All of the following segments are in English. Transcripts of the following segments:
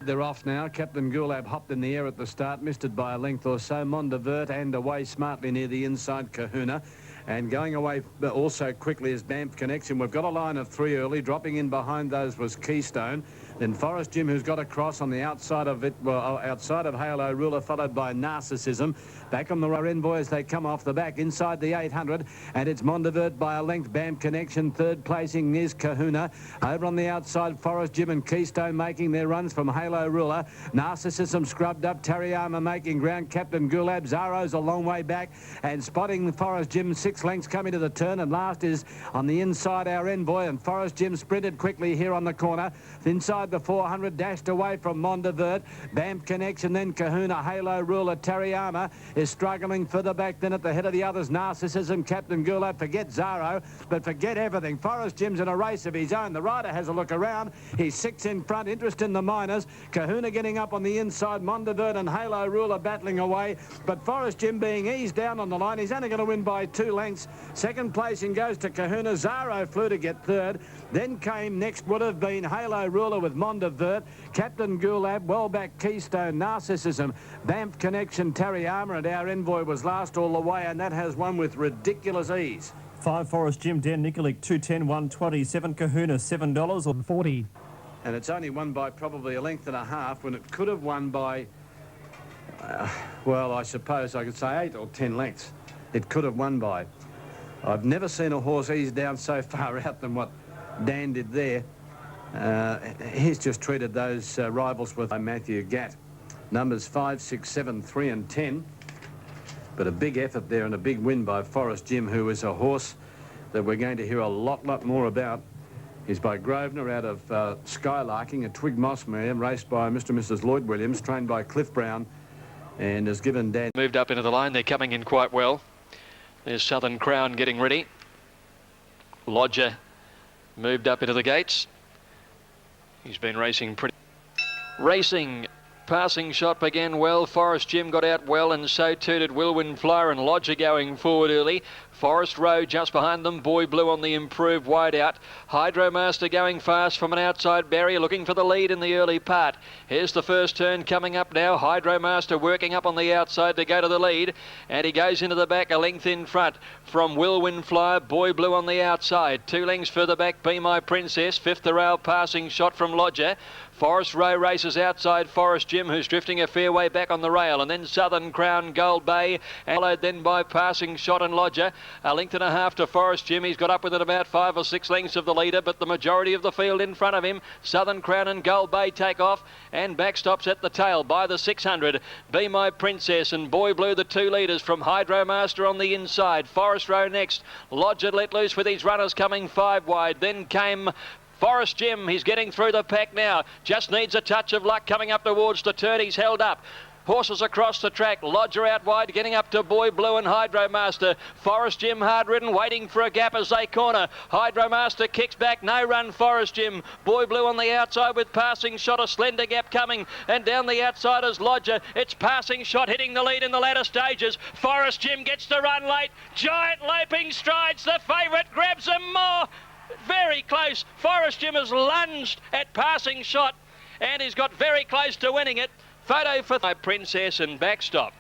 They're off now. Captain Gulab hopped in the air at the start, missed it by a length or so. Mondavert and away smartly near the inside Kahuna. And going away also quickly is Banff Connection. We've got a line of 3 early. Dropping in behind those was Keystone. Then Forest Jim, who's got a cross on the outside of it, well, outside of Halo Ruler, followed by Narcissism. Back on the Envoy as they come off the back, inside the 800. And it's Mondavert by a length. Banff Connection, third placing is Kahuna. Over on the outside, Forest Jim and Keystone making their runs from Halo Ruler. Narcissism scrubbed up. Tariyama making ground. Captain Gulab. Zaro's a long way back. And spotting Forest Jim, 6 lengths coming to the turn. And last is on the inside, our Envoy. And Forest Jim sprinted quickly here on the corner. Inside the 400, dashed away from Mondavert. Banff Connection, then Kahuna. Halo Ruler. Tariyama is struggling further back than at the head of the others. Narcissism, Captain Gulab. Forget Zaro, but forget everything. Forest Jim's in a race of his own. The rider has a look around. He's 6 in front. Interest in the minors. Kahuna getting up on the inside. Mondavert and Halo Ruler battling away. But Forest Jim being eased down on the line. He's only going to win by 2 lengths. Second placing goes to Kahuna. Zaro flew to get third. Then came next would have been Halo Ruler with Mondavert. Captain Gulab, well back Keystone, Narcissism, Banff Connection, Tariyama, and our Envoy was last all the way, and that has won with ridiculous ease. 5 Forest Jim, Dan Nikolic, 210, 127, Kahuna, $7 or 40. And it's only won by probably a length and a half when it could have won by, well, I suppose I could say 8 or 10 lengths. It could have won by. I've never seen a horse ease down so far out than what Dan did there. He's just treated those rivals with Matthew Gatt. Numbers 5, 6, 7, 3 and 10. But a big effort there and a big win by Forest Jim, who is a horse that we're going to hear a lot more about. He's by Grosvenor out of Skylarking, a Twig Moss mare, raced by Mr. and Mrs. Lloyd Williams, trained by Cliff Brown, and has given Dan... Moved up into the line. They're coming in quite well. There's Southern Crown getting ready. Lodger moved up into the gates. He's been racing pretty... Racing, passing shot began well. Forest Jim got out well, and so too did Wilwin Flyer, and Lodger going forward early. Forest Row just behind them. Boy Blue on the improved wide out. Hydromaster going fast from an outside barrier, looking for the lead in the early part. Here's the first turn coming up now. Hydromaster working up on the outside to go to the lead, and he goes into the back a length in front from Wilwin Flyer. Boy Blue on the outside. 2 lengths further back, Be My Princess. 5th the rail passing shot from Lodger. Forest Row races outside Forest Jim, who's drifting a fair way back on the rail, and then Southern Crown, Gold Bay, followed then by Passing Shot and Lodger. A length and a half to Forest Jim. He's got up within about 5 or 6 lengths of the leader, but the majority of the field in front of him. Southern Crown and Gold Bay take off, and backstops at the tail by the 600. Be My Princess and Boy Blue, the 2 leaders from Hydromaster on the inside. Forest Row next. Lodger let loose with his runners coming 5 wide. Then came Forest Jim. He's getting through the pack now. Just needs a touch of luck coming up towards the turn. He's held up. Horses across the track. Lodger out wide, getting up to Boy Blue and Hydromaster. Forest Jim hard ridden, waiting for a gap as they corner. Hydromaster kicks back, no run Forest Jim. Boy Blue on the outside with Passing Shot, a slender gap coming, and down the outside is Lodger. It's Passing Shot hitting the lead in the latter stages. Forest Jim gets the run late. Giant Loping Strides, the favourite, grabs him more. Very close. Forest Jim has lunged at Passing Shot, and he's got very close to winning it. Photo for My Princess and backstop.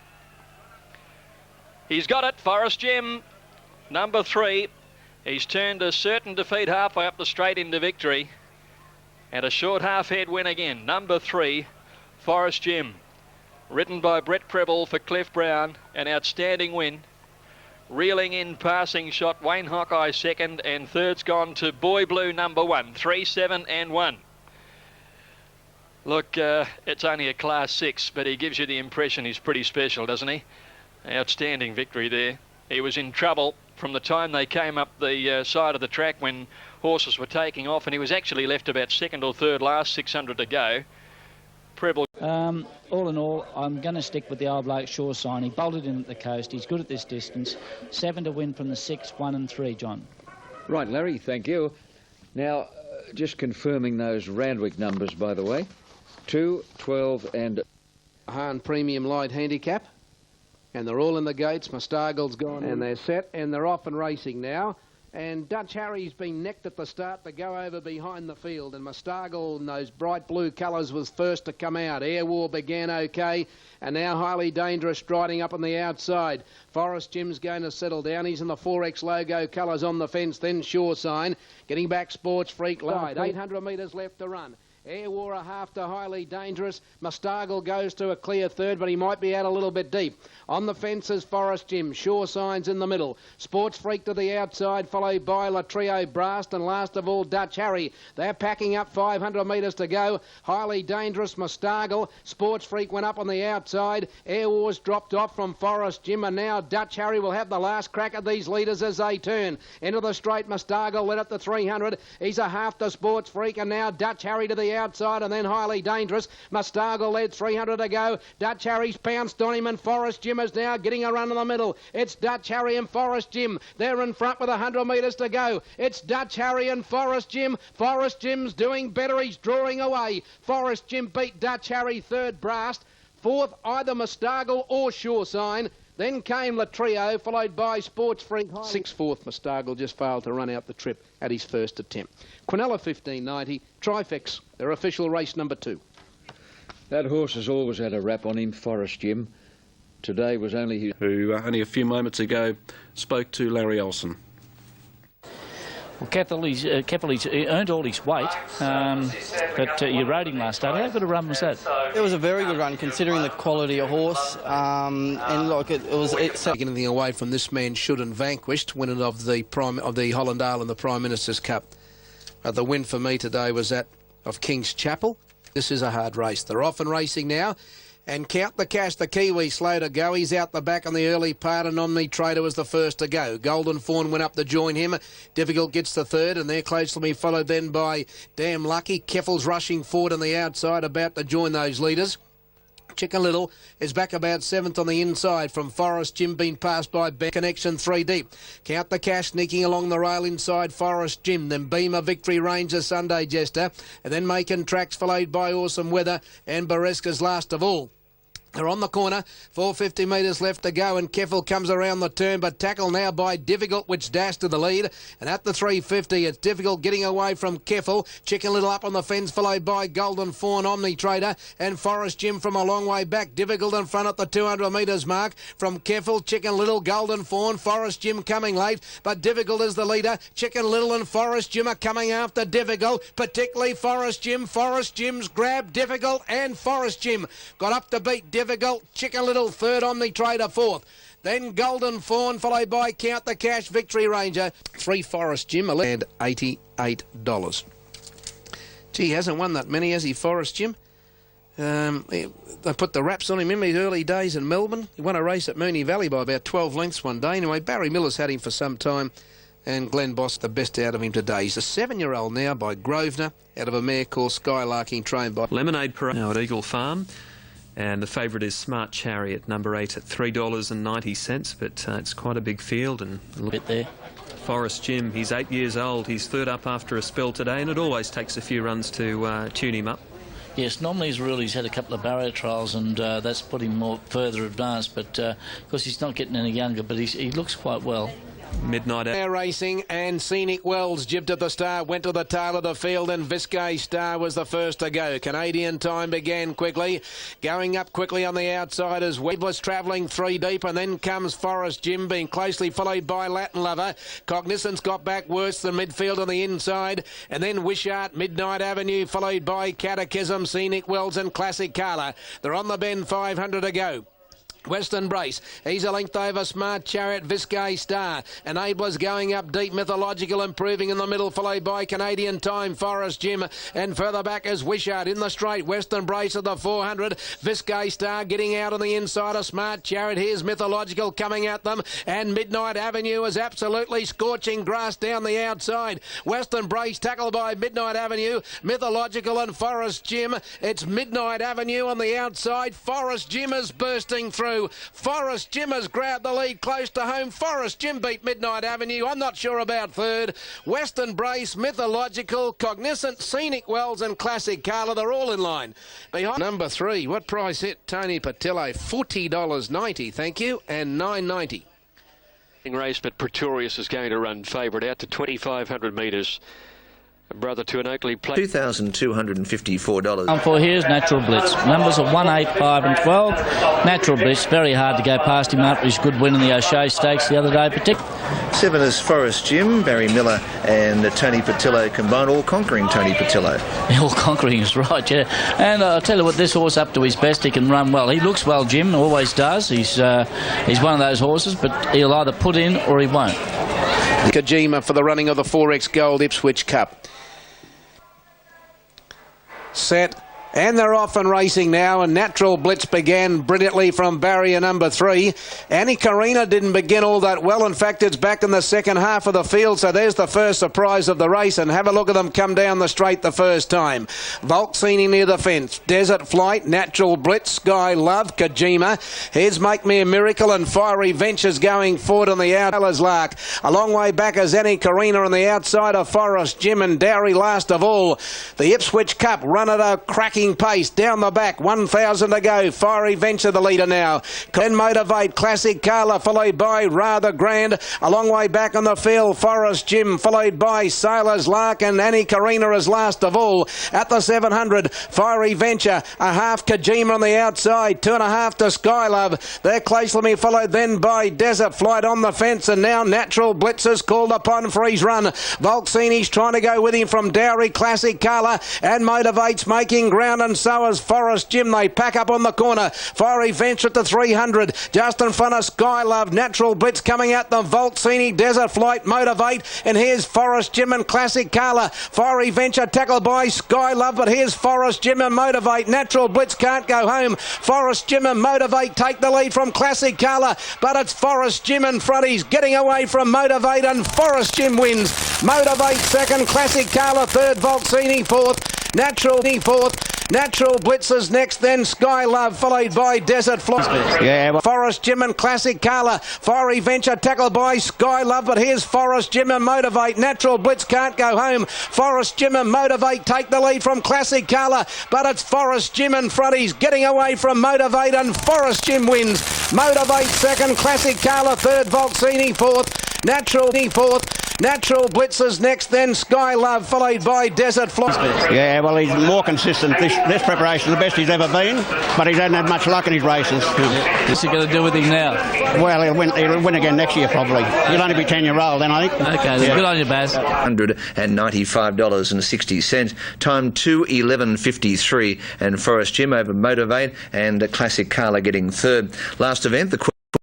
He's got it, Forest Jim, number 3. He's turned a certain defeat halfway up the straight into victory, and a short half-head win again. Number 3, Forest Jim, ridden by Brett Preble for Cliff Brown, an outstanding win. Reeling in Passing Shot, Wayne Hawkeye second, and third's gone to Boy Blue number 1, 3, 7 and 1. Look, it's only a class 6, but he gives you the impression he's pretty special, doesn't he? Outstanding victory there. He was in trouble from the time they came up the side of the track when horses were taking off, and he was actually left about 2nd or 3rd last, 600 to go. Preble. All in all, I'm going to stick with the old bloke Shore Sign. He bolted in at the coast. He's good at this distance. 7 to win from the 6, 1 and 3, John. Right, Larry, thank you. Now, just confirming those Randwick numbers, by the way. 2, 12 and... Hahn Premium Light Handicap. And they're all in the gates. Mustargle's gone and they're set and they're off and racing now. And Dutch Harry's been necked at the start to go over behind the field. And Mustargle in those bright blue colours was first to come out. Air War began okay. And now Highly Dangerous striding up on the outside. Forest Jim's going to settle down. He's in the 4X logo colours on the fence. Then Sure Sign. Getting back Sports Freak Light. 800 metres left to run. Air War a half to Highly Dangerous. Mustargle goes to a clear third, but he might be out a little bit deep. On the fence is Forest Jim. Sure Signs in the middle. Sports Freak to the outside, followed by Latrio Blast, and last of all, Dutch Harry. They're packing up 500 metres to go. Highly Dangerous, Mustargle. Sports Freak went up on the outside. Air War's dropped off from Forest Jim, and now Dutch Harry will have the last crack at these leaders as they turn. Into the straight, Mustargle led at the 300. He's a half to Sports Freak, and now Dutch Harry to the outside, and then Highly Dangerous. Mustargle led 300 to go. Dutch Harry's pounced on him, and Forest Jim is now getting a run in the middle. It's Dutch Harry and Forest Jim. They're in front with 100 metres to go. It's Dutch Harry and Forest Jim. Forest Jim's doing better. He's drawing away. Forest Jim beat Dutch Harry, third Blast. Fourth, either Mustargle or Sure Sign. Then came Latrio, followed by Sports Freak. 6/4 Mustargle just failed to run out the trip at his first attempt. Quinella 1590, Trifex, their official race number 2. That horse has always had a rap on him, Forest Jim. Today was only his... Who only a few moments ago spoke to Larry Olsen. Well, Keppel, he earned all his weight, but you rode him last start. How good a run was that? It was a very good run, considering the quality of horse, and look, it's Taking anything away from this man, Should and Vanquished, winner of the Hollandale and the Prime Minister's Cup. The win for me today was that of King's Chapel. This is a hard race. They're off and racing now. And Count the Cash, the Kiwi, slow to go. He's out the back on the early part, and Omni Trader was the first to go. Golden Fawn went up to join him. Difficult gets the third, and they're closely followed then by Damn Lucky. Keffel's rushing forward on the outside, about to join those leaders. Chicken Little is back about 7th on the inside from Forest Jim, being passed by Connection 3 deep. Count the Cash sneaking along the rail inside Forest Jim, then Beamer, Victory Ranger, Sunday Jester, and then Making Tracks, followed by Awesome Weather and Bareska's last of all. They're on the corner, 450 metres left to go, and Keffel comes around the turn, but tackled now by Difficult, which dashed to the lead. And at the 350, it's Difficult getting away from Keffel. Chicken Little up on the fence, followed by Golden Fawn, Omni Trader, and Forest Jim from a long way back. Difficult in front at the 200 metres mark from Keffel, Chicken Little, Golden Fawn, Forest Jim coming late, but Difficult is the leader. Chicken Little and Forest Jim are coming after Difficult, particularly Forest Jim. Forest Jim's grabbed Difficult, and Forest Jim got up to beat Difficult. Chicken Little third, Omni Trader fourth. Then Golden Fawn, followed by Count the Cash, Victory Ranger. 3 Forest Jim, and $88. Gee, he hasn't won that many, has he, Forest Jim? They put the wraps on him in his early days in Melbourne. He won a race at Moonee Valley by about 12 lengths one day. Anyway, Barry Miller's had him for some time, and Glenn Boss the best out of him today. He's a 7-year-old now by Grosvenor, out of a mare called Skylarking, trained by Lemonade Parade now at Eagle Farm. And the favourite is Smart Chariot, number 8 at $3.90, but it's quite a big field. And A bit there. Forest Jim, he's 8 years old. He's third up after a spell today, and it always takes a few runs to tune him up. Yes, normally he's had a couple of barrier trials, and that's put him more further advanced, but of course he's not getting any younger, but he looks quite well. Midnight Air Racing and Scenic Wells jibbed at the start, went to the tail of the field, and Viscay Star was the first to go. Canadian Time began quickly, going up quickly on the outside as Webb was travelling 3 deep, and then comes Forest Jim, being closely followed by Latin Lover. Cognizance got back worse than midfield on the inside, and then Wishart, Midnight Avenue, followed by Catechism, Scenic Wells and Classic Carla. They're on the bend, 500 to go. Western Brace, he's a length over Smart Chariot, Viscay Star. Enablers going up deep, Mythological improving in the middle, followed by Canadian Time, Forest Jim, and further back is Wishart in the straight. Western Brace at the 400, Viscay Star getting out on the inside of Smart Chariot. Here's Mythological coming at them, and Midnight Avenue is absolutely scorching grass down the outside. Western Brace tackled by Midnight Avenue, Mythological and Forest Jim. It's Midnight Avenue on the outside. Forest Jim is bursting through. Forest Jim has grabbed the lead close to home. Forest Jim beat Midnight Avenue. I'm not sure about third. Western Brace, Mythological, Cognizant, Scenic Wells and Classic Carla, they're all in line. Behind number 3, what price hit? Tony Patello, $40.90, thank you, and $9.90. Race, but Pretorius is going to run favourite out to 2,500 metres. A brother to an Oakley plate. $2,254. For here's Natural Blitz. Numbers are 1, 8, 5 and 12. Natural Blitz, very hard to go past him after his good win in the O'Shea Stakes the other day. 7 is Forest Jim, Barry Miller and Tony Patillo combined, all conquering Tony Patillo. All conquering is right, yeah. And I'll tell you what, this horse up to his best, he can run well. He looks well, Jim, always does. He's one of those horses, but he'll either put in or he won't. Kojima for the running of the 4X Gold Ipswich Cup. Set. And they're off and racing now, and Natural Blitz began brilliantly from barrier number 3. Annie Karina didn't begin all that well. In fact, it's back in the second half of the field, so there's the first surprise of the race, and have a look at them come down the straight the first time. Volksini near the fence, Desert Flight, Natural Blitz, Sky Love, Kojima. Here's Make Me a Miracle and Fiery Ventures going forward on the out. Lark. A long way back is Annie Karina on the outside of Forest Jim and Dowry last of all. The Ipswich Cup run at a cracking pace down the back, 1,000 to go. Fiery Venture the leader now. Then Motivate, Classic Carla followed by Rather Grand. A long way back on the field, Forest Jim followed by Sailor's Lark and Annie Karina as last of all. At the 700, Fiery Venture, a half Kojima on the outside, 2.5 to Skylove. They're closely followed then by Desert Flight on the fence, and now Natural Blitz is called upon for his run. Volksini's trying to go with him from Dowry, Classic Carla, and Motivate's making ground, and so is Forest Jim. They pack up on the corner. Fiery Venture at the 300, just in front of Skylove. Natural Blitz coming out the Volksini, Desert Flight, Motivate, and here's Forest Jim and Classic Carla. Fiery Venture tackled by Skylove, but here's Forest Jim and Motivate. Natural Blitz can't go home. Forest Jim and Motivate take the lead from Classic Carla, but it's Forest Jim in front. He's getting away from Motivate, and Forest Jim wins. Motivate second, Classic Carla third, Volksini fourth, Natural fourth. Natural Blitz is next, then Sky Love, followed by Desert Flight. Yeah, Forest Jim and Classic Carla. Fiery Venture tackled by Sky Love, but here's Forest Jim and Motivate. Natural Blitz can't go home. Forest Jim and Motivate take the lead from Classic Carla, but it's Forest Jim in front. He's getting away from Motivate, and Forest Jim wins. Motivate second, Classic Carla third, Volksini fourth, Natural fourth. Natural Blitz is next, then Sky Love, followed by Desert Flight. Yeah, well, he's more consistent. This preparation is the best he's ever been, but he hasn't had much luck in his races. What's he going to do with him now? Well, he'll win again next year, probably. He'll only be 10-year-old then, I think. Okay, then. Good on you, Baz. $195.60. Time 2:11.53, and Forest Jim over Motivate and Classic Carla getting third. Last event, the